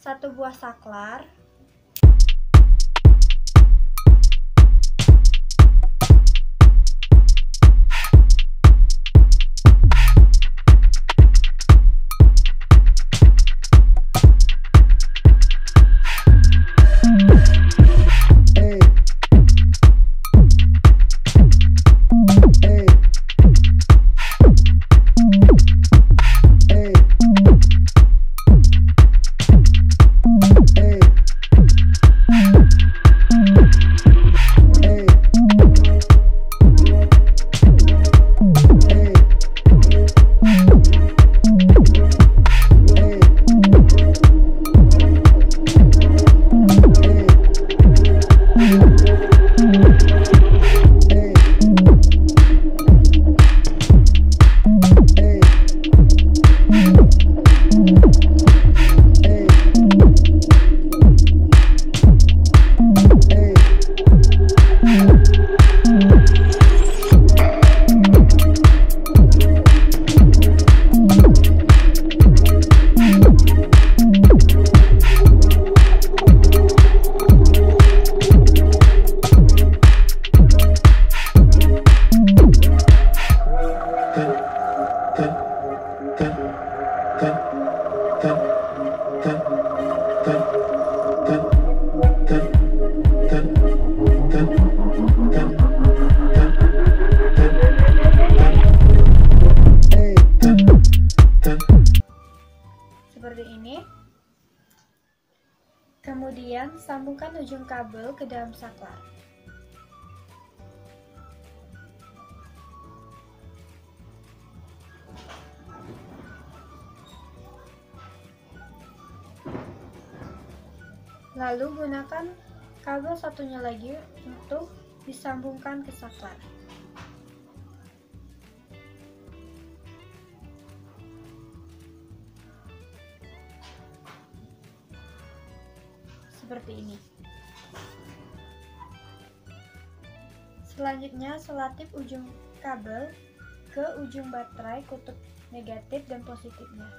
Satu buah saklar, seperti ini. Kemudian sambungkan ujung kabel ke dalam saklar. Lalu gunakan kabel satunya lagi untuk disambungkan ke saklar. Seperti ini. Selanjutnya selotip ujung kabel ke ujung baterai kutub negatif dan positifnya.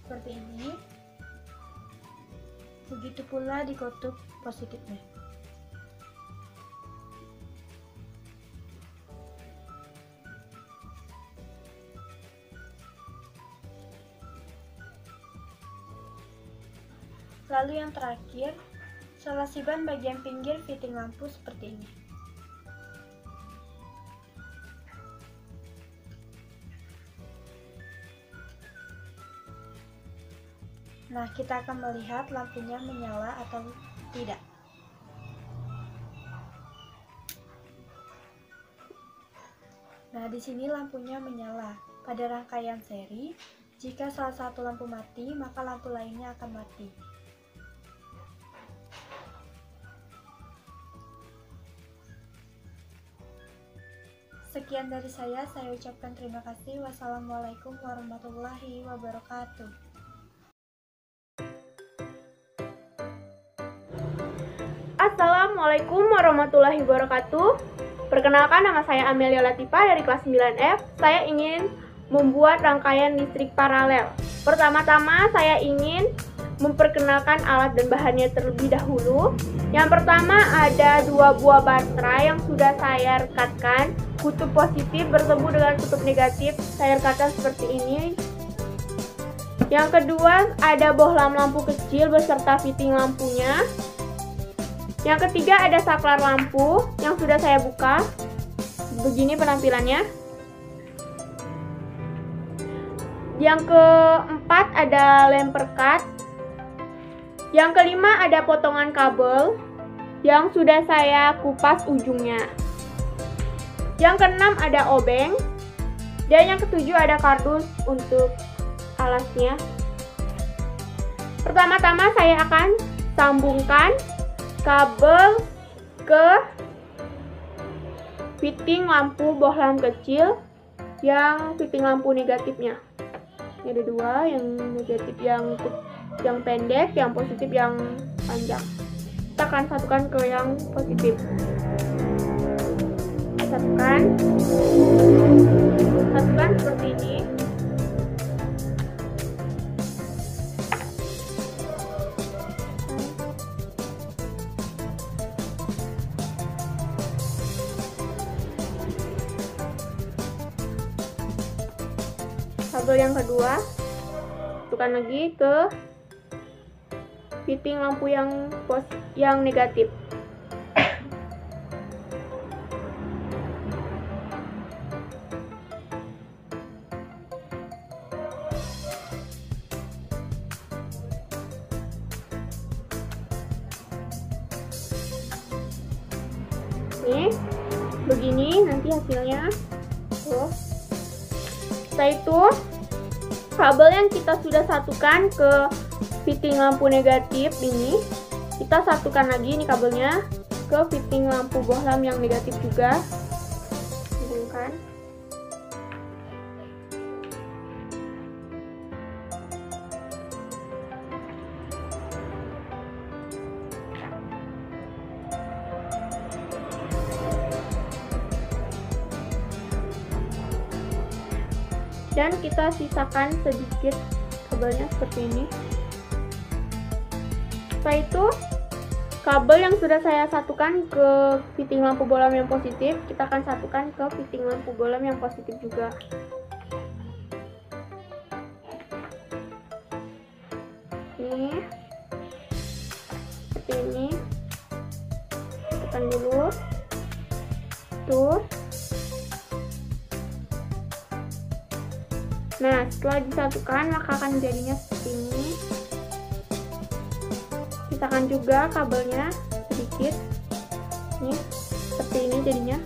Seperti ini. Begitu pula di kutub positifnya. Lalu yang terakhir, selasi ban bagian pinggir fitting lampu seperti ini. Nah, kita akan melihat lampunya menyala atau tidak. Nah, di sini lampunya menyala. Pada rangkaian seri, jika salah satu lampu mati, maka lampu lainnya akan mati. Sekian dari saya ucapkan terima kasih. Wassalamualaikum warahmatullahi wabarakatuh. Assalamualaikum warahmatullahi wabarakatuh. Perkenalkan, nama saya Amelia Latifa dari kelas 9F. Saya ingin membuat rangkaian listrik paralel. Pertama-tama saya ingin memperkenalkan alat dan bahannya terlebih dahulu. Yang pertama ada 2 buah baterai yang sudah saya rekatkan. Kutub positif bertemu dengan kutub negatif, saya rekatkan seperti ini. Yang kedua ada bohlam lampu kecil beserta fitting lampunya. Yang ketiga ada saklar lampu yang sudah saya buka. Begini penampilannya. Yang keempat ada lem perekat. Yang kelima ada potongan kabel yang sudah saya kupas ujungnya. Yang keenam ada obeng. Dan yang ketujuh ada kardus untuk alasnya. Pertama-tama saya akan sambungkan kabel ke fitting lampu bohlam kecil yang fitting lampu negatifnya. Ini ada 2, yang negatif yang pendek, yang positif yang panjang. Kita akan satukan ke yang positif. Satukan seperti ini. Kabel yang kedua, satukan lagi ke fitting lampu yang negatif. Nih, begini nanti hasilnya. Tuh. Setelah itu, kabel yang kita sudah satukan ke fitting lampu negatif ini, kita satukan lagi nih kabelnya ke fitting lampu bohlam yang negatif juga. Hubungkan. Dan kita sisakan sedikit kabelnya seperti ini. Setelah itu, kabel yang sudah saya satukan ke fitting lampu bohlam yang positif, kita akan satukan ke fitting lampu bohlam yang positif juga. Ini seperti ini. Tekan dulu. Tuh. Nah, setelah disatukan maka akan jadinya seperti ini. Sisakan juga kabelnya sedikit. Nih, seperti ini jadinya.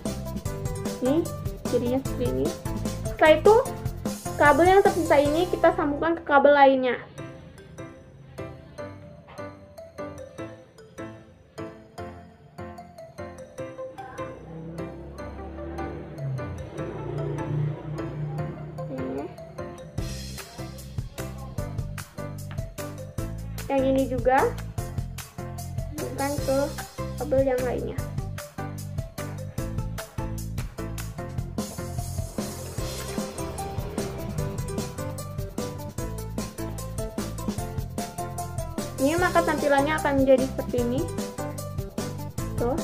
Nih, jadinya seperti ini. Setelah itu, kabel yang tersisa ini kita sambungkan ke kabel lainnya. Yang ini juga bukan ke kabel yang lainnya. Ini maka tampilannya akan menjadi seperti ini. Tuh.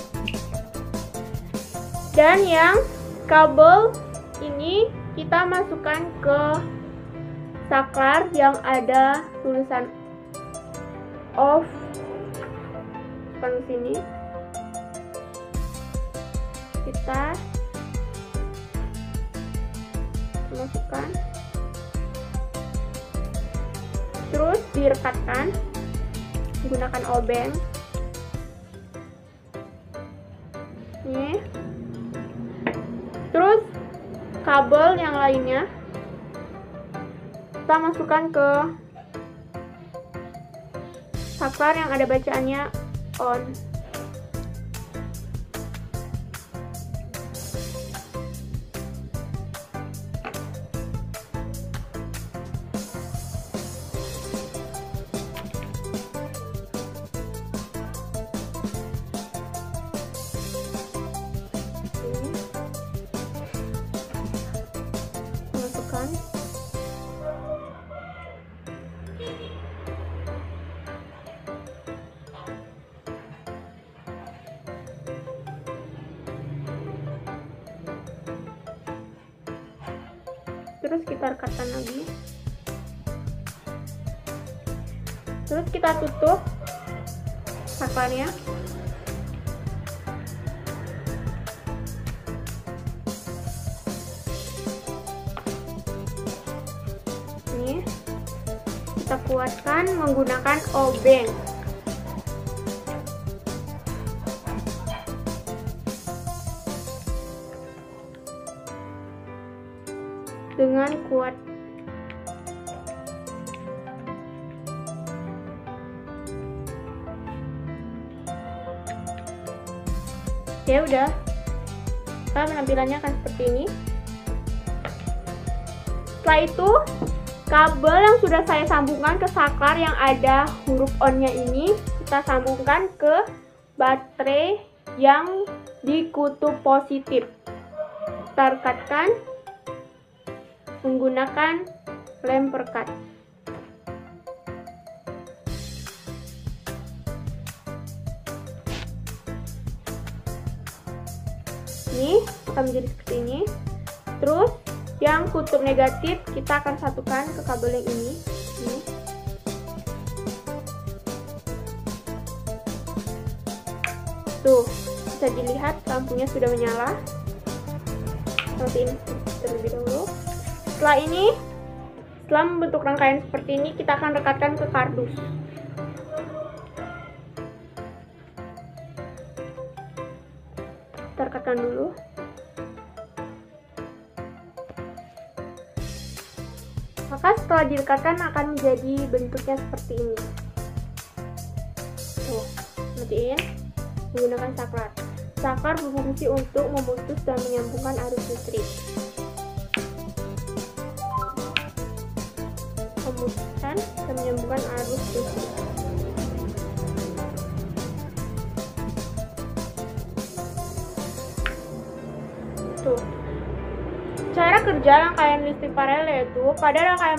Dan yang kabel ini kita masukkan ke saklar yang ada tulisan off. Ke sini kita masukkan, terus direkatkan menggunakan obeng. Nih. Terus kabel yang lainnya kita masukkan ke saklar yang ada bacaannya on. teman-teman. Terus kita rekatkan lagi. Terus kita tutup saklarnya. Ini kita kuatkan menggunakan obeng. Dengan kuat. Ya udah, penampilannya akan seperti ini. Setelah itu, kabel yang sudah saya sambungkan ke saklar yang ada huruf on-nya ini, kita sambungkan ke baterai yang di kutub positif. Kita rekatkan menggunakan lem perekat. Ini akan menjadi seperti ini. Terus yang kutub negatif kita akan satukan ke kabel yang ini. Tuh, bisa dilihat lampunya sudah menyala. Seperti ini terlebih dahulu. Setelah ini, setelah membentuk rangkaian seperti ini, kita akan rekatkan ke kardus. Kita rekatkan dulu. Maka setelah direkatkan akan menjadi bentuknya seperti ini. Tuh, matiin menggunakan saklar. Saklar berfungsi untuk memutus dan menyambungkan arus listrik. Memutuskan dan menyambungkan arus listrik. Tuh. Cara kerja rangkaian listrik paralel yaitu pada rangkaian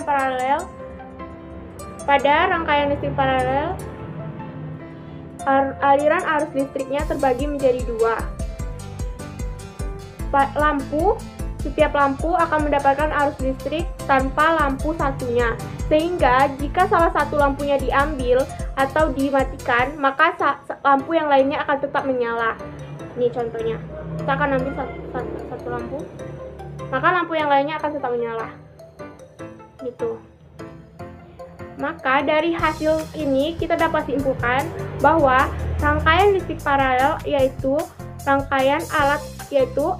listrik paralel aliran arus listriknya terbagi menjadi dua. Setiap lampu akan mendapatkan arus listrik tanpa lampu satunya. Sehingga jika salah satu lampunya diambil atau dimatikan, maka lampu yang lainnya akan tetap menyala. Ini contohnya. Kita akan ambil satu lampu, maka lampu yang lainnya akan tetap menyala. Gitu. Maka dari hasil ini kita dapat simpulkan bahwa rangkaian listrik paralel yaitu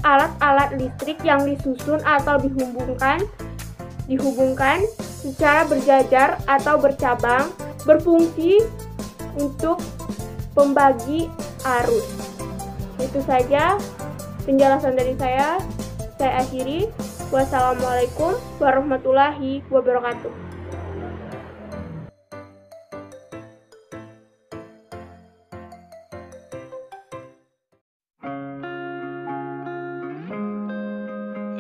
alat-alat listrik yang disusun atau dihubungkan secara berjajar atau bercabang, berfungsi untuk pembagi arus. Itu saja penjelasan dari saya akhiri. Wassalamualaikum warahmatullahi wabarakatuh.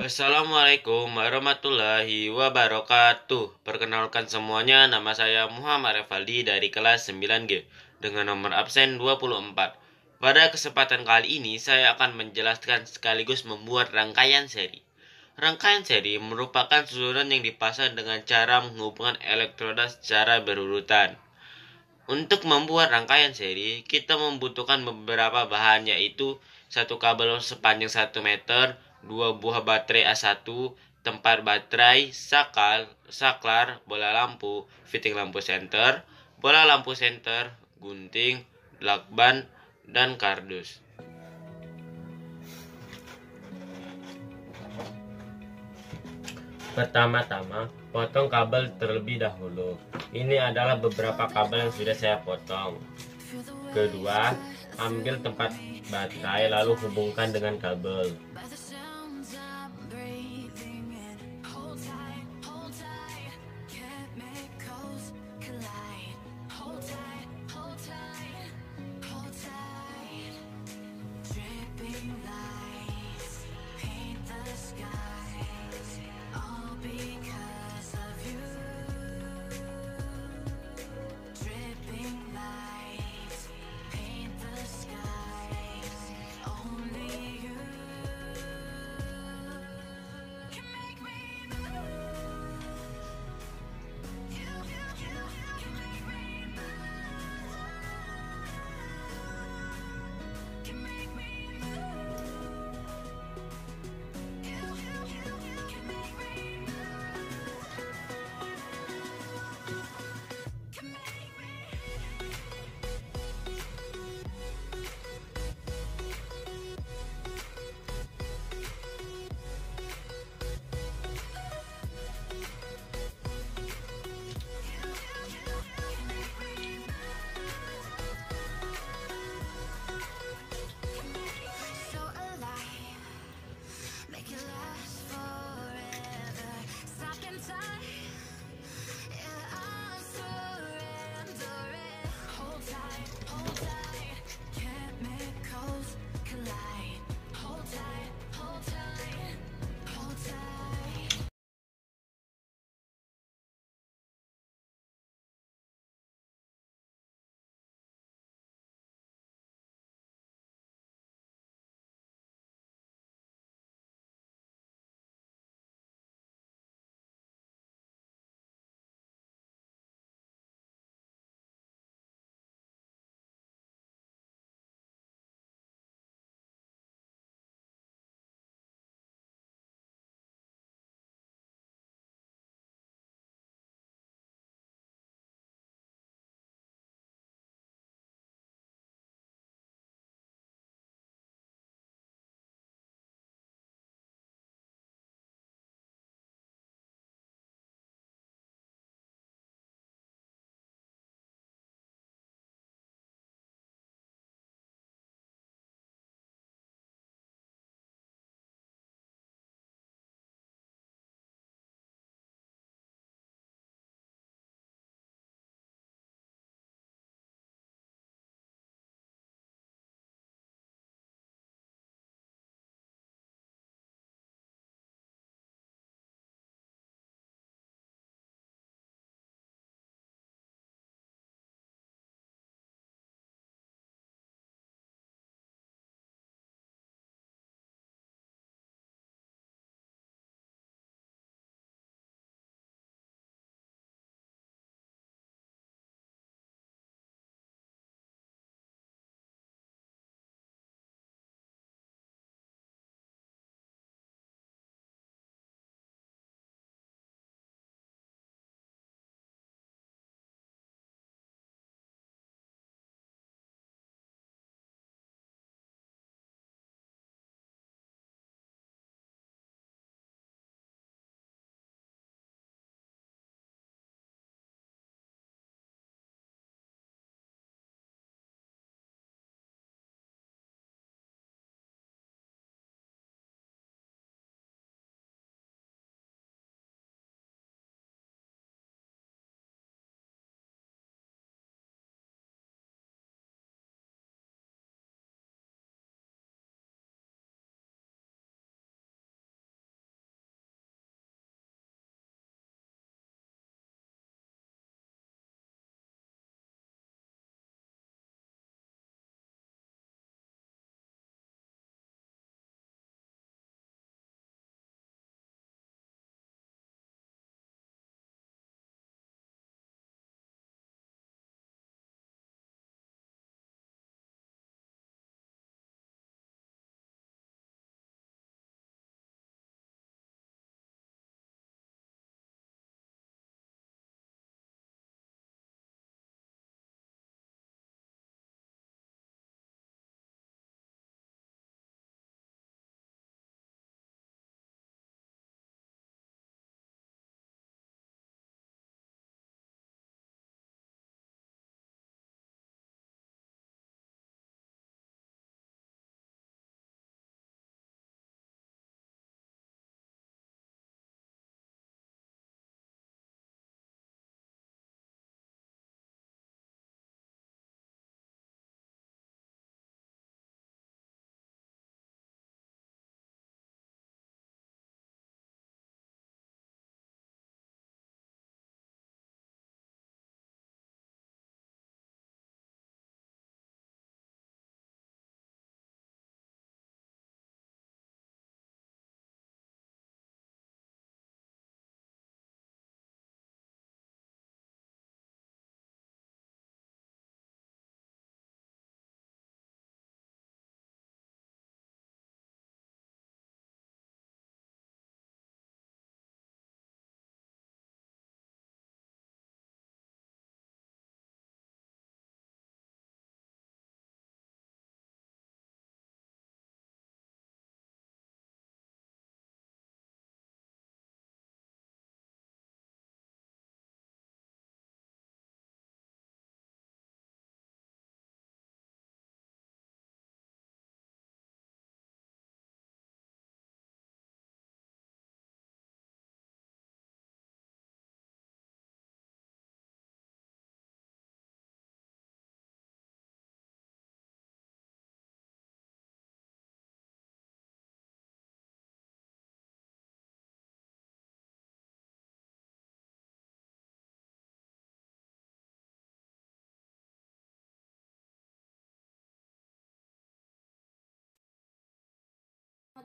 Assalamualaikum warahmatullahi wabarakatuh. Perkenalkan semuanya, nama saya Muhammad Revaldi dari kelas 9G dengan nomor absen 24. Pada kesempatan kali ini saya akan menjelaskan sekaligus membuat rangkaian seri. Rangkaian seri merupakan susunan yang dipasang dengan cara menghubungkan elektroda secara berurutan. Untuk membuat rangkaian seri, kita membutuhkan beberapa bahan, yaitu satu kabel sepanjang 1 meter, 2 buah baterai A1, tempat baterai, saklar, bola lampu, fitting lampu senter, bola lampu senter, gunting, lakban, dan kardus. Pertama-tama, potong kabel terlebih dahulu. Ini adalah beberapa kabel yang sudah saya potong. Kedua, ambil tempat baterai lalu hubungkan dengan kabel.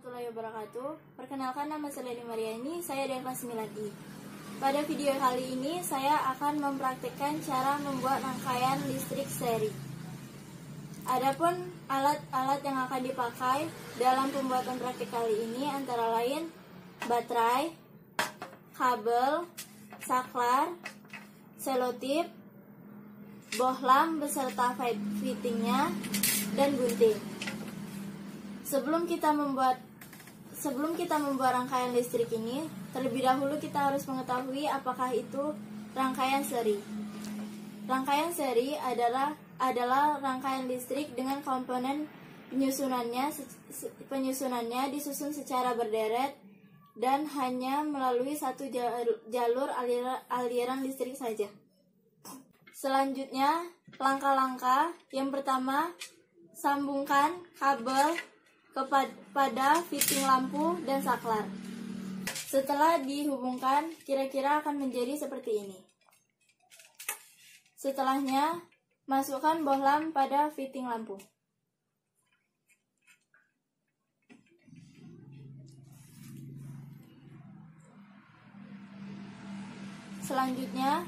warahmatullahi wabarakatuh. Perkenalkan, nama saya Leni Mariani, saya dari kelas 9I. Pada video kali ini saya akan mempraktikkan cara membuat rangkaian listrik seri. Adapun alat-alat yang akan dipakai dalam pembuatan praktik kali ini antara lain baterai, kabel, saklar, selotip, bohlam beserta fittingnya, dan gunting. Sebelum kita membuat rangkaian listrik ini, terlebih dahulu kita harus mengetahui apakah itu rangkaian seri. Rangkaian seri adalah rangkaian listrik dengan komponen penyusunannya disusun secara berderet dan hanya melalui satu jalur aliran listrik saja. Selanjutnya, langkah-langkah yang pertama, sambungkan kabel kepada fitting lampu dan saklar. Setelah dihubungkan, kira-kira akan menjadi seperti ini. Setelahnya, masukkan bohlam pada fitting lampu. Selanjutnya,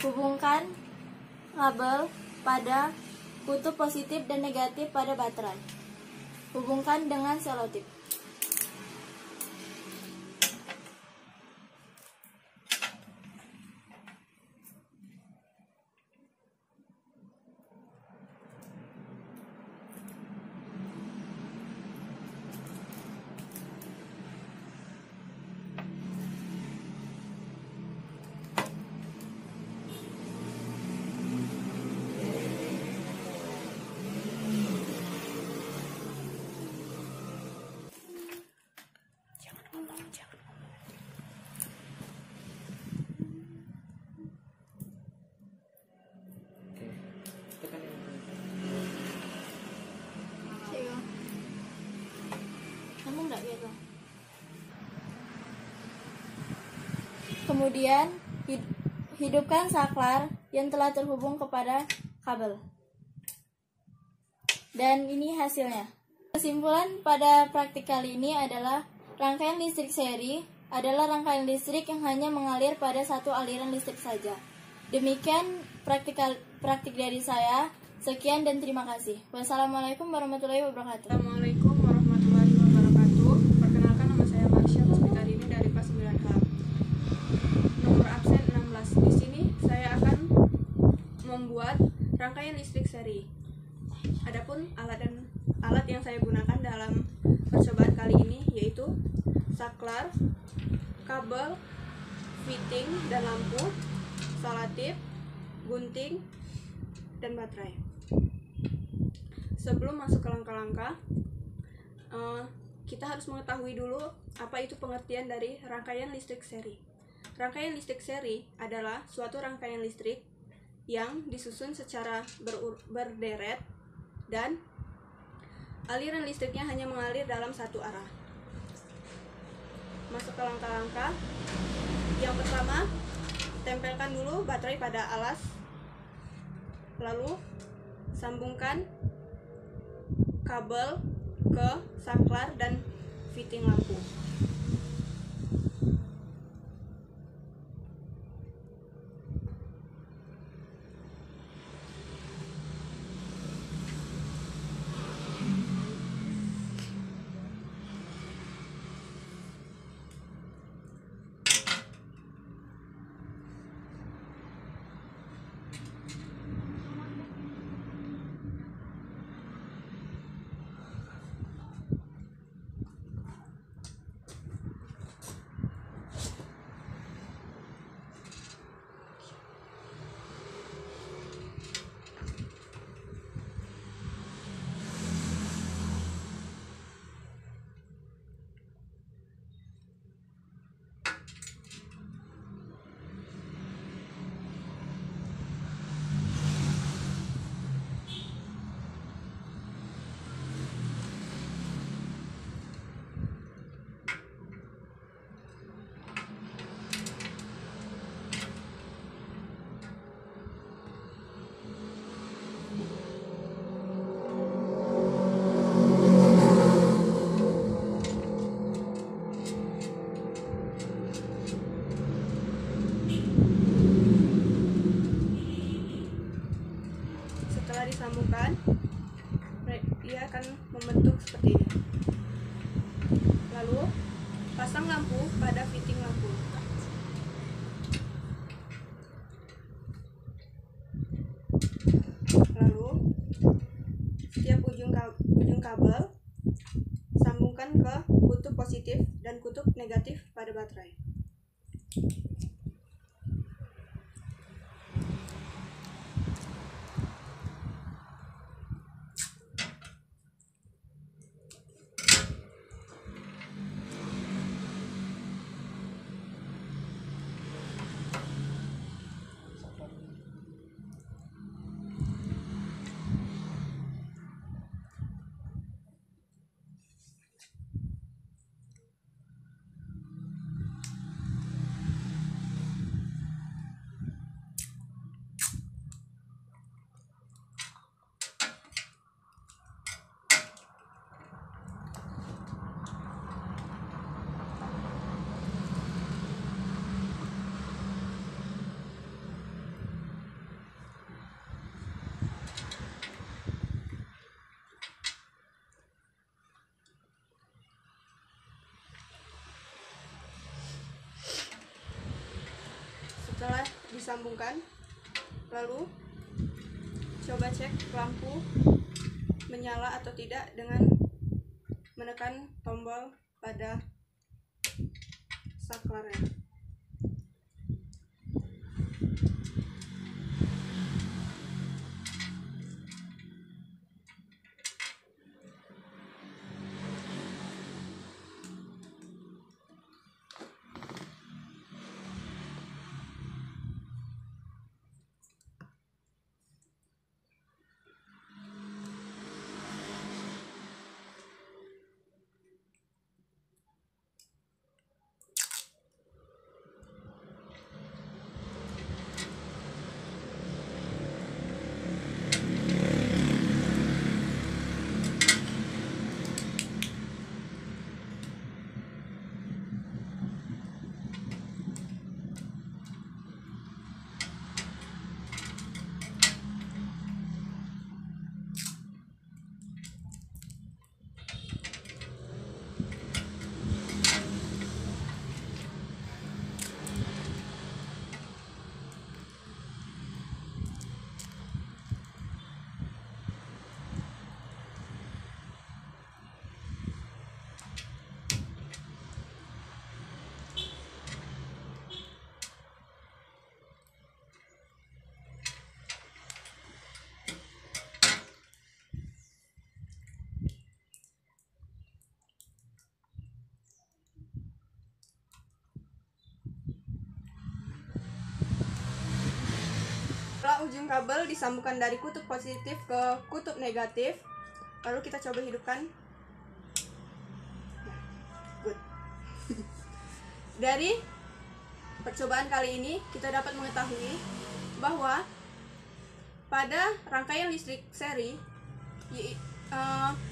hubungkan kabel pada kutub positif dan negatif pada baterai. Hubungkan dengan selotip. Kemudian hidupkan saklar yang telah terhubung kepada kabel. Dan ini hasilnya. Kesimpulan pada praktik kali ini adalah rangkaian listrik seri adalah rangkaian listrik yang hanya mengalir pada satu aliran listrik saja. Demikian praktik dari saya. Sekian dan terima kasih. Wassalamualaikum warahmatullahi wabarakatuh. Assalamualaikum warahmatullahi wabarakatuh. Perkenalkan, nama saya Marsha Puspitarini dari kelas 9H. Nomor absen 16. Di sini saya akan membuat rangkaian listrik seri. Adapun alat yang saya gunakan dalam percobaan kali ini yaitu saklar, kabel, fitting dan lampu, selotip, gunting, dan baterai. Sebelum masuk ke langkah-langkah, kita harus mengetahui dulu apa itu pengertian dari rangkaian listrik seri. Rangkaian listrik seri adalah suatu rangkaian listrik yang disusun secara berderet dan aliran listriknya hanya mengalir dalam satu arah. Masuk ke langkah-langkah. Yang pertama, tempelkan dulu baterai pada alas, lalu sambungkan kabel ke saklar dan fitting lampu. Lalu, pasang lampu pada fitting lampu. Lalu, setiap ujung kabel sambungkan ke kutub positif dan kutub negatif pada baterai. Setelah disambungkan, lalu coba cek lampu menyala atau tidak dengan menekan tombol pada saklarnya. Setelah ujung kabel disambungkan dari kutub positif ke kutub negatif, lalu kita coba hidupkan. Good. Dari percobaan kali ini, kita dapat mengetahui bahwa pada rangkaian listrik seri,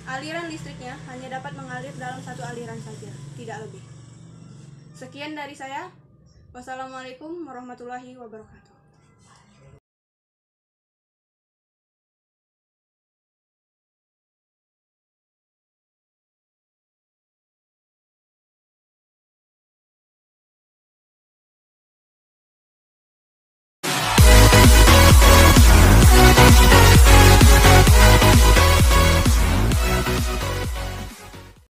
aliran listriknya hanya dapat mengalir dalam satu aliran saja, tidak lebih. Sekian dari saya. Wassalamualaikum warahmatullahi wabarakatuh.